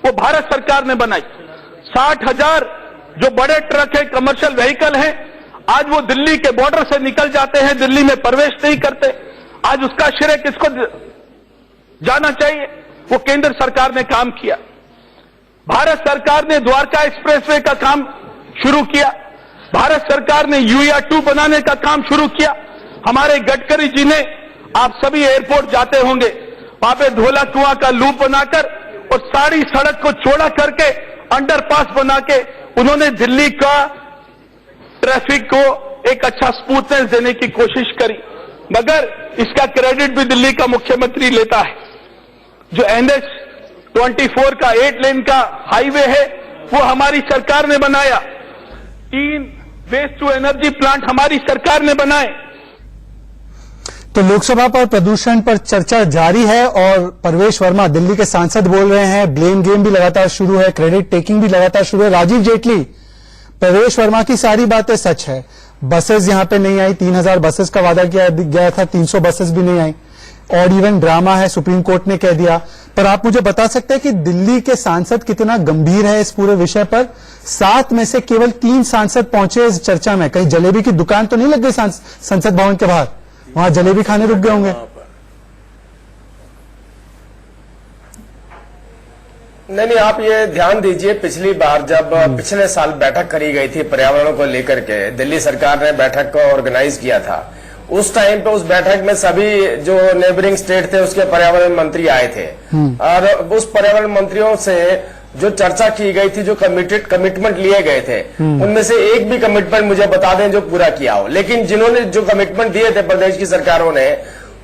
वो भारत सरकार ने बनाई। 60,000 जो बड़े ट्रक है, कमर्शियल व्हीकल है, आज वो दिल्ली के बॉर्डर से निकल जाते हैं, दिल्ली में प्रवेश नहीं करते। आज उसका श्रेय किसको जाना चाहिए? वो केंद्र सरकार ने काम किया। भारत सरकार ने द्वारका एक्सप्रेसवे का काम शुरू किया। भारत सरकार ने यूया 2 बनाने का काम शुरू किया। हमारे गडकरी जी ने, आप सभी एयरपोर्ट जाते होंगे, वहां पे धोला कुआं का लूप बनाकर और सारी सड़क को चौड़ा करके अंडरपास बना के उन्होंने दिल्ली का ट्रैफिक को एक अच्छा स्मूथनेस देने की कोशिश करी। मगर इसका क्रेडिट भी दिल्ली का मुख्यमंत्री लेता है। जो NH 24 का 8 लेन का हाईवे है वो हमारी सरकार ने बनाया। 3 वेस्ट टू एनर्जी प्लांट हमारी सरकार ने बनाए। तो लोकसभा पर प्रदूषण पर चर्चा जारी है और परवेश वर्मा दिल्ली के सांसद बोल रहे हैं, ब्लेम गेम भी लगातार शुरू है, क्रेडिट टेकिंग भी लगातार शुरू है। राजीव जेटली, परवेश वर्मा की सारी बातें सच है, बसेस यहां पे नहीं आई, 3000 बसेस का वादा किया गया था, 300 बसेस भी नहीं आई, और इवन ड्रामा है, सुप्रीम कोर्ट ने कह दिया। पर आप मुझे बता सकते हैं कि दिल्ली के सांसद कितना गंभीर है इस पूरे विषय पर? 7 में से केवल 3 सांसद पहुंचे इस चर्चा में। कहीं जलेबी की दुकान तो नहीं लग गई संसद भवन के बाहर, वहां जलेबी खाने रुक गए होंगे? नहीं, आप ये ध्यान दीजिए, पिछली बार जब पिछले साल बैठक करी गई थी पर्यावरण को लेकर के, दिल्ली सरकार ने बैठक को ऑर्गेनाइज किया था। उस टाइम पे उस बैठक में सभी जो नेबरिंग स्टेट थे उसके पर्यावरण मंत्री आए थे और उस पर्यावरण मंत्रियों से जो चर्चा की गई थी, जो कमिटमेंट लिए गए थे, उनमें से एक भी कमिटमेंट मुझे बता दें जो पूरा किया हो। लेकिन जिन्होंने जो कमिटमेंट दिए थे प्रदेश की सरकारों ने,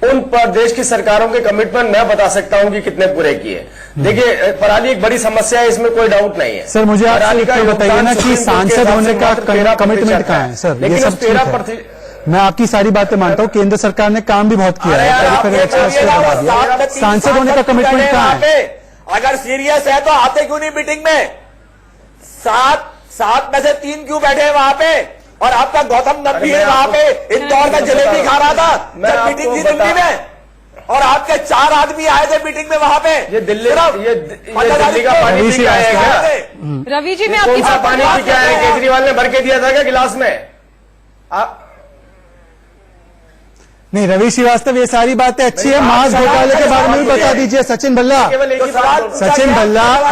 उन प्रदेश की सरकारों के कमिटमेंट मैं बता सकता हूं कि कितने पूरे किए। देखिए, पराली एक बड़ी समस्या है, इसमें कोई डाउट नहीं है। सर मुझे आप बताइए ना कि सांसद होने का कमिटमेंट कहाँ है सर? लेकिन उस 13%, मैं आपकी सारी बातें मानता हूँ, केंद्र सरकार ने काम भी बहुत किया है, सांसद होने का कमिटमेंट कहाँ है? अगर सीरियस है तो आते क्यों नहीं मीटिंग में? 7 में से 3 क्यों बैठे हैं वहां पे? और आपका गौतम गंभीर वहां पे इंदौर में जलेबी खा रहा था जब मीटिंग थी दिल्ली में, और आपके 4 आदमी आए थे मीटिंग में वहां पे। ये दिल्ली का पानी पी के आए हैं। रवि जी, मैं आपकी पानी पी के आए, केजरीवाल ने भर के दिया था क्या गिलास में? नहीं, रवि श्रीवास्तव, ये सारी बातें अच्छी है, मास घोटाले के बारे में भी बता दीजिए। सचिन भल्ला,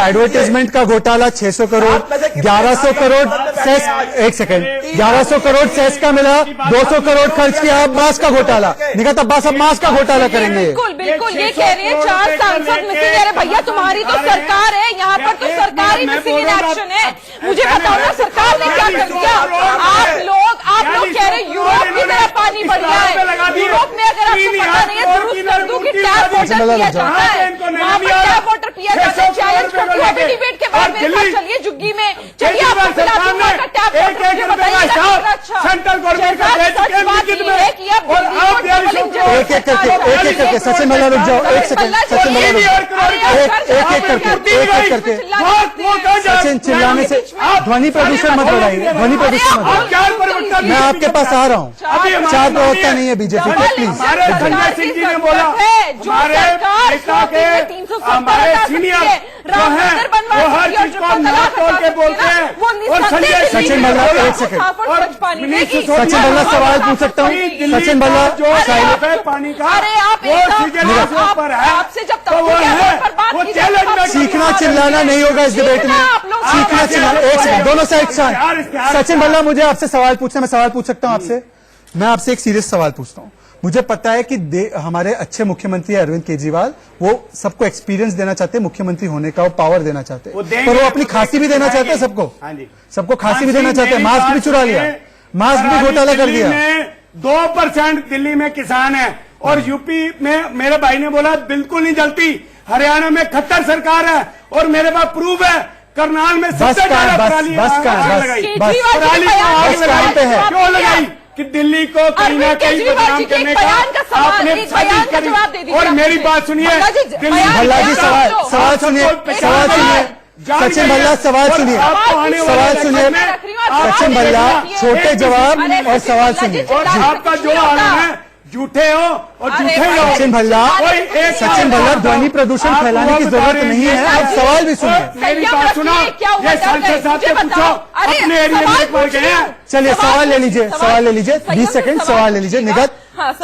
एडवर्टाइजमेंट का घोटाला 600 करोड़, 1100 करोड़ सेस, एक सेकंड, 1100 करोड़ सेस का मिला, 200 करोड़ खर्च किया, अब मास का घोटाला। निकट अब्बास अब मास का घोटाला करेंगे। बिल्कुल बिल्कुल, ये कह रही है 4 सांसद मिसिंग। अरे भैया, तुम्हारी तो सरकार है, यहाँ पर तो सरकारी मिसिंग इन एक्शन है। मुझे बताओ ना, सरकार ने क्या कर दिया? आप लोग कह रहे यूरोप की तरह पानी बढ़ गया है। यूरोप में अगर आपको पता नहीं है, दुरुस्त कर दूं कि टैप वाटर पिया जाता है, वहां पर टैप वाटर पिया जाता है। चैलेंज करती हूँ, अभी डिबेट के बाद मेरे साथ चलिए जुग्गी में, चलिए आपको पिला दूंगा का टैप, एक रुपए का हिसाब सेंट्रल गवर्नमेंट का दे चुके हैं लिखित में, और आप एक एक करके सचिन भल्ला रुक जाओ, एक सेकंड सचिन भल्ला एक करके सचिन चिल्लाने से ध्वनि प्रदूषण मत बढ़ाइए, ध्वनि प्रदूषण मत। मैं आपके पास आ रहा हूँ, चार प्रवक्ता नहीं है बीजेपी के, प्लीज। संजय सिंह जी ने बोला हमारे सीनियर जो है वो हर चीज को ना तोड़ के बोलते हैं, और संजय सचिन भल्ला एक सेकंड, सचिन भल्ला सवाल पूछ सकता हूँ? सचिन भल्ला जो है पानी का वो स्विट्जरलैंड पर है, तो वो है वो चैलेंज। सीखना चिल्लाना नहीं होगा इस डिबेट में, सीखना चिल्लाना। एक सेकंड, दोनों साइड शांत। सचिन भल्ला मुझे आपसे सवाल पूछना, मैं सवाल पूछ सकता हूँ आपसे? मैं आपसे एक सीरियस सवाल पूछता हूँ। मुझे पता है कि हमारे अच्छे मुख्यमंत्री अरविंद केजरीवाल, वो सबको एक्सपीरियंस देना चाहते हैं मुख्यमंत्री होने का, वो पावर देना चाहते हैं, पर वो अपनी खांसी भी देना चाहते हैं सबको, सबको खांसी भी देना चाहते हैं। मास्क भी चुरा लिया, मास्क भी घोटाला कर दिया। 2% दिल्ली में किसान है, और यूपी में मेरे भाई ने बोला बिल्कुल नहीं जलती, हरियाणा में खट्टर सरकार है, और मेरे पास प्रूफ है करनाल में सबसे ज्यादा पराली आग लगाई। क्यों लगाई? कि दिल्ली को कहीं ना कहीं बदनाम करने का आपने साजिश करी। और मेरी बात सुनिए, भल्ला जी सवाल सुनिए, सचिन भल्ला सवाल सुनिए, सचिन भल्ला छोटे जवाब और सवाल सुनिए। और आपका जो आलम है झूठे हो और झूठे हो। सचिन भल्ला ध्वनि प्रदूषण फैलाने की जरूरत नहीं है, आप सवाल भी सुनिए। मेरी बात सुनो, ये सांसद साहब से पूछो अपने एरिया में बोल गए हैं। चलिए सवाल ले लीजिए, सवाल ले लीजिए, 20 सेकंड सवाल ले लीजिए। निगत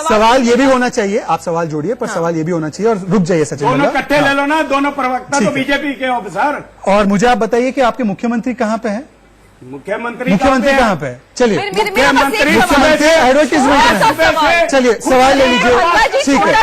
सवाल ये भी होना चाहिए, आप सवाल जोड़िए, पर सवाल ये भी होना चाहिए। और रुक जाइए सचिन भल्ला, दोनों इकट्ठे ले लो ना, दोनों प्रवक्ता तो बीजेपी के ऑफिसर। और मुझे आप बताइए कि आपके मुख्यमंत्री कहाँ पे हैं? मुख्यमंत्री कहाँ पे है? चलिए मुख्यमंत्री एडवर्टीजमेंट में, चलिए सवाल ले लीजिए, ठीक है।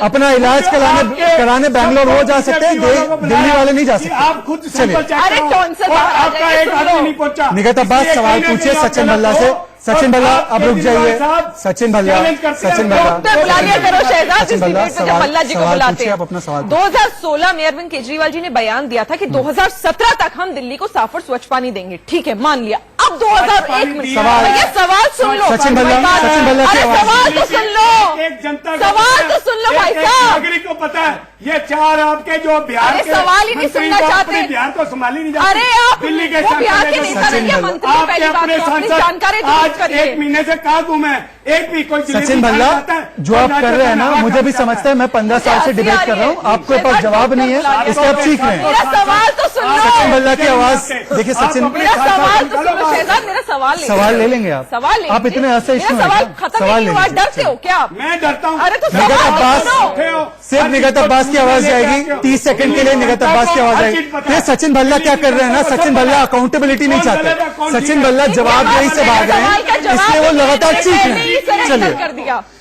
अपना इलाज कराने बैंगलोर वो जा सकते हैं, दिल्ली वाले नहीं जा सकते। आप खुद चलिए आपका एक आदमी नहीं पहुंचा। निगत अब्बास सवाल पूछिए सचिन भल्ला से। सचिन भल्ला अब रुक जाइए, सचिन भल्ला बुला लिया करो शहजाद इस डिबेट में, भल्ला जी को बुलाते हैं। आप अपना सवाल 2016 में अरविंद केजरीवाल जी ने बयान दिया था कि 2017 तक हम दिल्ली को साफ और स्वच्छ पानी देंगे, ठीक है मान लिया। अब 2001 में सवाल सुन लो सचिन भल्ला सवाल तो सुन लो, एक जनता सवाल तो सुन लो भाई साहब। नागरिक को पता है ये चार आपके जो बिहार के सवाल ही नहीं सुनना चाहते, बिहार को संभाली नहीं जाती। अरे आप दिल्ली के बिहार के नेता रहिए, मंत्री पहली बात तो अपनी जानकारी आज 1 महीने से कहा घूमे, एक भी कोई सचिन भल्ला जो आप कर रहे हैं ना, मुझे भी समझता है, मैं 15 साल से डिबेट कर रहा हूँ, आपके पास जवाब नहीं है, इसलिए आप सीख रहे हैं। सवाल तो सुन लो, सचिन भल्ला की आवाज देखिए। सचिन सवाल तो सुनो शहजाद, मेरा सवाल ले लेंगे आप, सवाल आप इतने ऐसे सवाल खत्म नहीं हुआ, डरते हो क्या? मैं डरता हूँ। अरे तो निगत अब्बास, सिर्फ निगत अब्बास की आवाज जाएगी, 30 सेकंड के लिए निगत अब्बास की आवाज आएगी। ये सचिन भल्ला क्या कर रहे हैं ना, सचिन भल्ला अकाउंटेबिलिटी नहीं चाहते, सचिन भल्ला जवाबदेही से भाग रहे हैं, इसलिए वो लगातार चीख रहे हैं। चलिए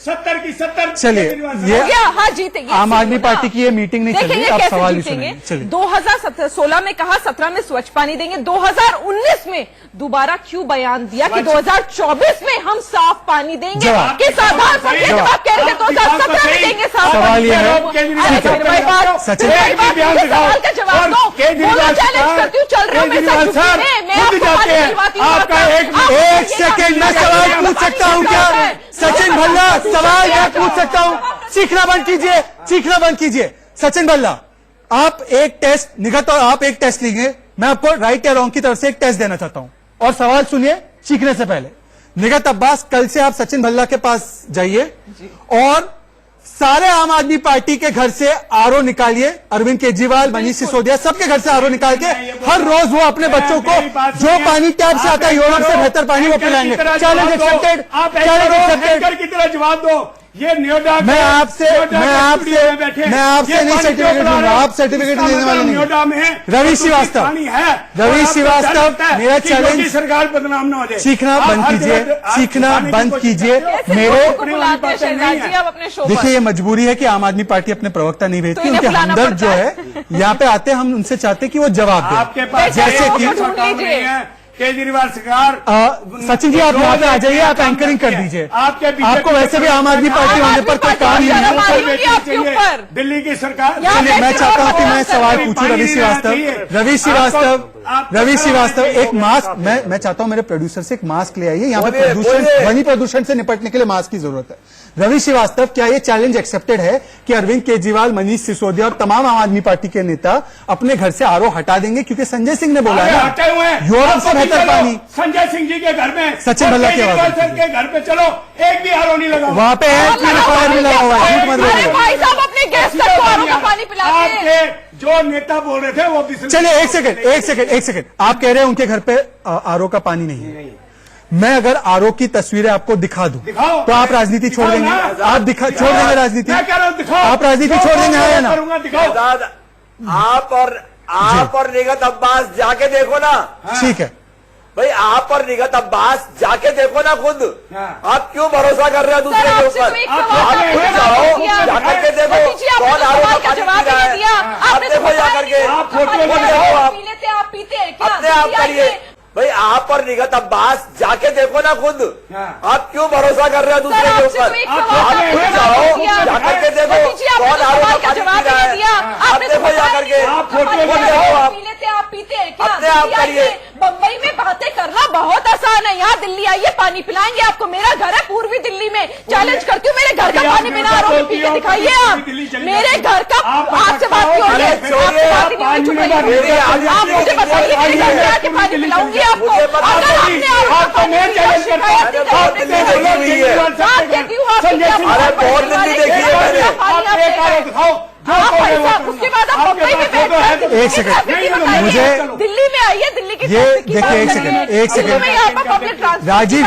70 की 70 चलिए, ये हाँ जीतेंगे। आम आदमी पार्टी की ये मीटिंग नहीं चल रही, आप सवाल भी सुनिए। 2016 में कहा 17 में स्वच्छ पानी देंगे, 2019 में दोबारा क्यों बयान दिया कि 2024 में हम साफ पानी देंगे? किस आधार पर ये जवाब कह रहे थे 2017 में देंगे साफ सवाल ये है, सचिन सवाल का जवाब दो, चैलेंज करती हूँ, चल रहा हूँ एक सेकेंड में सवाल पूछ सकता हूँ क्या? सचिन भल्ला सवाल मैं पूछ सकता हूँ? सीखना बंद कीजिए, सीखना बंद कीजिए। सचिन भल्ला आप एक टेस्ट, निगत और आप एक टेस्ट लीजिए, मैं आपको राइट या रॉन्ग की तरफ से एक टेस्ट देना चाहता हूँ, और सवाल सुनिए सीखने से पहले। निगत अब्बास, कल से आप सचिन भल्ला के पास जाइए और सारे आम आदमी पार्टी के घर से आरओ निकालिए, अरविंद केजरीवाल, मनीष सिसोदिया, सबके घर से आरओ निकाल के हर रोज वो अपने बच्चों को जो पानी टैप से आता है यूरोप से बेहतर पानी वो पिलाएंगे। Challenge accepted, challenge accepted. की तरह जवाब दो। ये न्योडा मैं आपसे नहीं सर्टिफिकेट दूंगा, आप सर्टिफिकेट देने वाले नहीं। न्योडा में रवि श्रीवास्तव, मेरा चैलेंज, सरकार बदनाम न हो जाए। सीखना बंद कीजिए, सीखना बंद कीजिए। मेरे देखिए ये मजबूरी है कि आम आदमी पार्टी अपने प्रवक्ता नहीं भेजती, उनके हमदर्द जो है यहाँ पे आते हैं, हम उनसे चाहते कि वो जवाब दें, जैसे कि केजरीवाल सरकार। सचिन जी, आप यहाँ पे आ जाइए, आप एंकरिंग कर दीजिए। आपको वैसे भी आम आदमी पार्टी होने पर कोई काम नहीं है। दिल्ली की सरकार। चलिए, मैं चाहता हूँ कि मैं सवाल पूछूं रवि श्रीवास्तव एक मास्क, मैं चाहता हूं मेरे प्रोड्यूसर से एक मास्क ले आइए। यहाँ पे ध्वनि प्रदूषण से निपटने के लिए मास्क की जरूरत है। रवि श्रीवास्तव, क्या ये चैलेंज एक्सेप्टेड है कि अरविंद केजरीवाल, मनीष सिसोदिया और तमाम आम आदमी पार्टी के नेता अपने घर से आरओ हटा देंगे? क्योंकि संजय सिंह ने बोला है हटे हुए हैं यूरोप से बेहतर पानी। संजय सिंह जी के घर में, सचिन भल्ला की आवाज के घर पे चलो, एक भी आरओ नहीं लगा वहां पे है, प्यूरिफायर भी लगा हुआ है। झूठ मत बोलिए। भाई साहब अपने गेस्ट को आरओ का पानी पिलाते हैं। आपके जो नेता बोल रहे थे वो भी। चलिए, एक सेकंड। आप कह रहे हैं उनके घर पे आरओ का पानी नहीं है। मैं अगर आरओ की तस्वीरें आपको दिखा दूं तो आप राजनीति छोड़ देंगे? आप छोड़ देंगे राजनीति? आप राजनीति छोड़ देंगे है ना? आप और निगत अब्बास जाके देखो ना। ठीक है भाई, आप और निगत अब्बास जाके देखो ना खुद। आप क्यों भरोसा कर रहे हो दूसरे के ऊपर? आप खुद जाओ, जाकर के देखो कौन आरोप का पानी पी रहा है। आप देखो जाकर के, आप अपने आप करिए। भाई, आप और निगत अब्बास जाके देखो ना खुद। आप क्यों भरोसा कर रहे हो दूसरे के ऊपर? आप खुद जाओ, जाकर के देखो कौन आरोप का पानी पी रहा है। आप देखो जाकर के, अपने आप करिए। बम्बई में बातें करना बहुत आसान है। यहाँ दिल्ली आइए, पानी पिलाएंगे आपको। मेरा घर है पूर्वी दिल्ली में, चैलेंज करती हूँ, मेरे घर का पानी बिना आरओ पी के दिखाइए आप। मेरे घर का आपसे बात क्यों हो रही है? आप मुझे बताइए, मेरे घर में आके पानी पिलाऊंगी आपको। अगर आपने बहुत दिल्ली देखी है मैंने। उसके बाद आप बम्बई में बैठ, एक सेकंड, मुझे दिल्ली में आइए, दिल्ली के ये देखिए, एक सेकंड। राजीव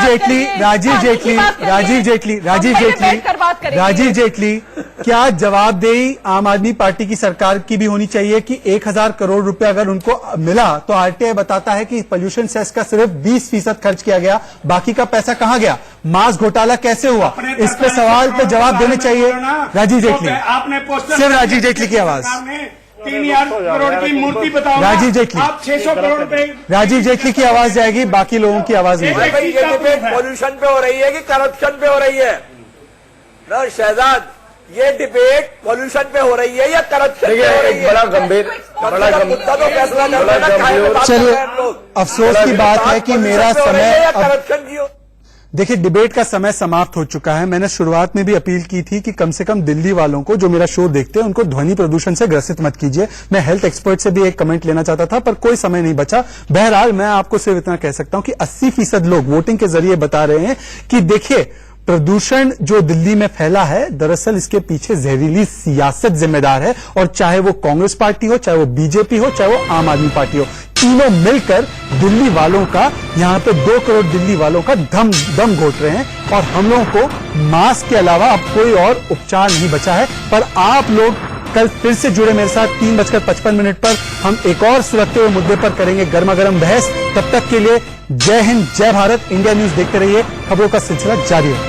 जेटली, क्या जवाबदेही आम आदमी पार्टी की सरकार की भी होनी चाहिए कि 1000 करोड़ रुपए अगर उनको मिला तो आरटीआई बताता है कि पोल्यूशन सेस का सिर्फ 20% खर्च किया गया, बाकी का पैसा कहां गया? मास्क घोटाला कैसे हुआ? इस पे सवाल पे जवाब देने चाहिए राजीव जेटली। सिर्फ राजीव जेटली की आवाज। 3000 करोड़ की मूर्ति बताओ। राजीव जेटली, आप 600 करोड़ रुपए। राजीव जेटली की आवाज जाएगी, बाकी लोगों की आवाज नहीं जाएगी। ये डिबेट पॉल्यूशन पे हो रही है कि करप्शन पे हो रही है? ना शहजाद, ये डिबेट पॉल्यूशन पे हो रही है या करप्शन पे हो रही है? बड़ा गंभीर मुद्दा तो फैसला करना। चलिए, अफसोस की बात है कि मेरा समय, करप्शन की। देखिए, डिबेट का समय समाप्त हो चुका है। मैंने शुरुआत में भी अपील की थी कि कम से कम दिल्ली वालों को, जो मेरा शो देखते हैं, उनको ध्वनि प्रदूषण से ग्रसित मत कीजिए। मैं हेल्थ एक्सपर्ट से भी एक कमेंट लेना चाहता था, पर कोई समय नहीं बचा। बहरहाल, मैं आपको सिर्फ इतना कह सकता हूं कि 80% लोग वोटिंग के जरिए बता रहे हैं कि देखिए, प्रदूषण जो दिल्ली में फैला है, दरअसल इसके पीछे जहरीली सियासत जिम्मेदार है। और चाहे वो कांग्रेस पार्टी हो, चाहे वो बीजेपी हो, चाहे वो आम आदमी पार्टी हो, तीनों मिलकर दिल्ली वालों का, यहां पे 2 करोड़ दिल्ली वालों का दम घोट रहे हैं। और हम लोगों को मास्क के अलावा अब कोई और उपचार नहीं बचा है। पर आप लोग कल फिर से जुड़े मेरे साथ 3:55 पर। हम एक और सुलगते हुए मुद्दे पर करेंगे गर्मा गर्म बहस। तब तक के लिए जय हिंद, जय भारत। इंडिया न्यूज देखते रहिए, खबरों का सिलसिला जारी है।